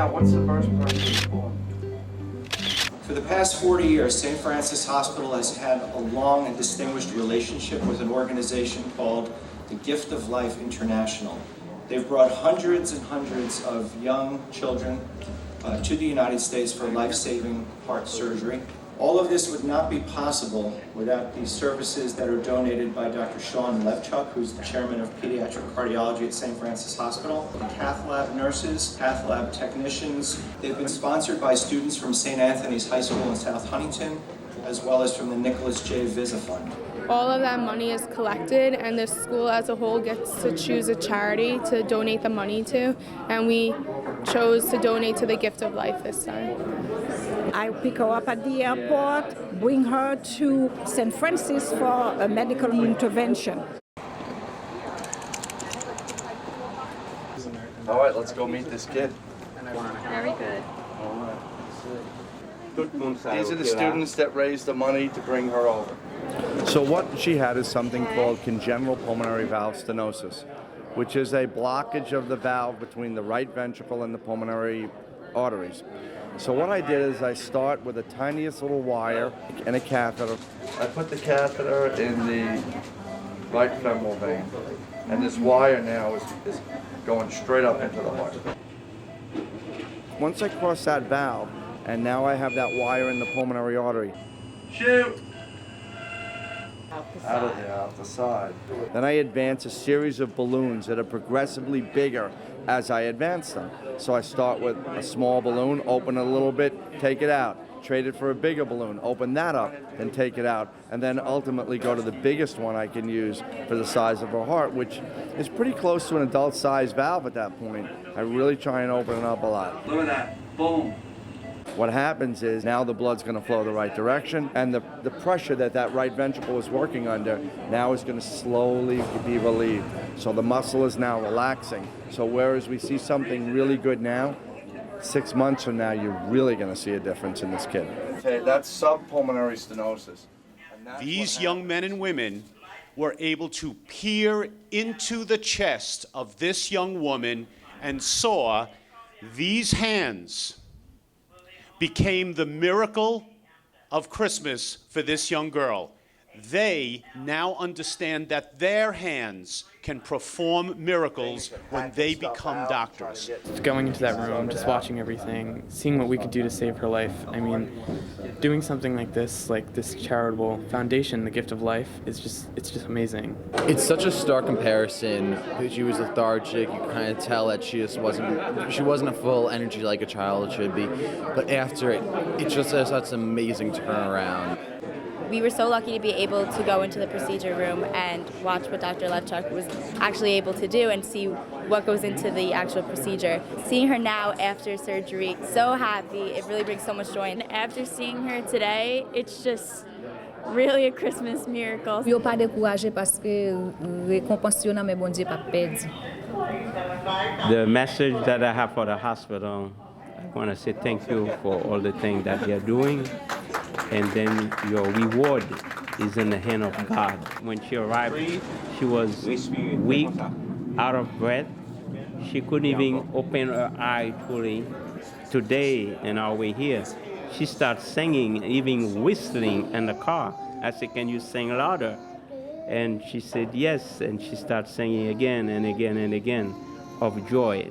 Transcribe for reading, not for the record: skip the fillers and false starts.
out, what's the first person born? For the past 40 years, St. Francis Hospital has had a long and distinguished relationship with an organization called the Gift of Life International. They've brought hundreds and hundreds of young children to the United States for life-saving heart surgery. All of this would not be possible without the services that are donated by Dr. Sean Levchuk, who's the chairman of pediatric cardiology at St. Francis Hospital, cath lab nurses, cath lab technicians. They've been sponsored by students from St. Anthony's High School in South Huntington, as well as from the Nicholas J. Visa Fund. All of that money is collected, and the school as a whole gets to choose a charity to donate the money to, and we chose to donate to the Gift of Life this time. I pick her up at the airport, bring her to St. Francis for a medical intervention. All right, let's go meet this kid. Very good. These are the students that raised the money to bring her over. So what she had is something called congenital pulmonary valve stenosis, which is a blockage of the valve between the right ventricle and the pulmonary arteries. So what I did is I start with the tiniest little wire and a catheter. I put the catheter in the right femoral vein, and this wire now is going straight up into the heart. Once I cross that valve, and now I have that wire in the pulmonary artery. Shoot! Out of there, out the side. Then I advance a series of balloons that are progressively bigger as I advance them. So I start with a small balloon, open it a little bit, take it out, trade it for a bigger balloon, open that up, and take it out, and then ultimately go to the biggest one I can use for the size of her heart, which is pretty close to an adult-sized valve at that point. I really try and open it up a lot. Look at that, boom. What happens is now the blood's going to flow the right direction, and the pressure that right ventricle is working under now is going to slowly be relieved. So the muscle is now relaxing. So whereas we see something really good now, 6 months from now, you're really going to see a difference in this kid. Okay, that's subpulmonary stenosis. These young men and women were able to peer into the chest of this young woman and saw these hands became the miracle of Christmas for this young girl. They now understand that their hands can perform miracles when they become doctors. Going into that room, just watching everything, seeing what we could do to save her life. I mean, doing something like this charitable foundation, the Gift of Life, it's just amazing. It's such a stark comparison. She was lethargic. You kind of tell that she wasn't a full energy like a child should be. But after it's just such an amazing turnaround. We were so lucky to be able to go into the procedure room and watch what Dr. Levchuk was actually able to do and see what goes into the actual procedure. Seeing her now after surgery, so happy, it really brings so much joy. And after seeing her today, it's just really a Christmas miracle. Eu pas découragé parce que récompense nan men bon Dieu pas perdu. The message that I have for the hospital, I want to say thank you for all the things that you're doing. And then your reward is in the hand of God. When she arrived, she was weak, out of breath. She couldn't even open her eye fully. Today, on our way here, she starts singing, even whistling in the car. I said, can you sing louder? And she said yes, and she starts singing again and again and again of joy.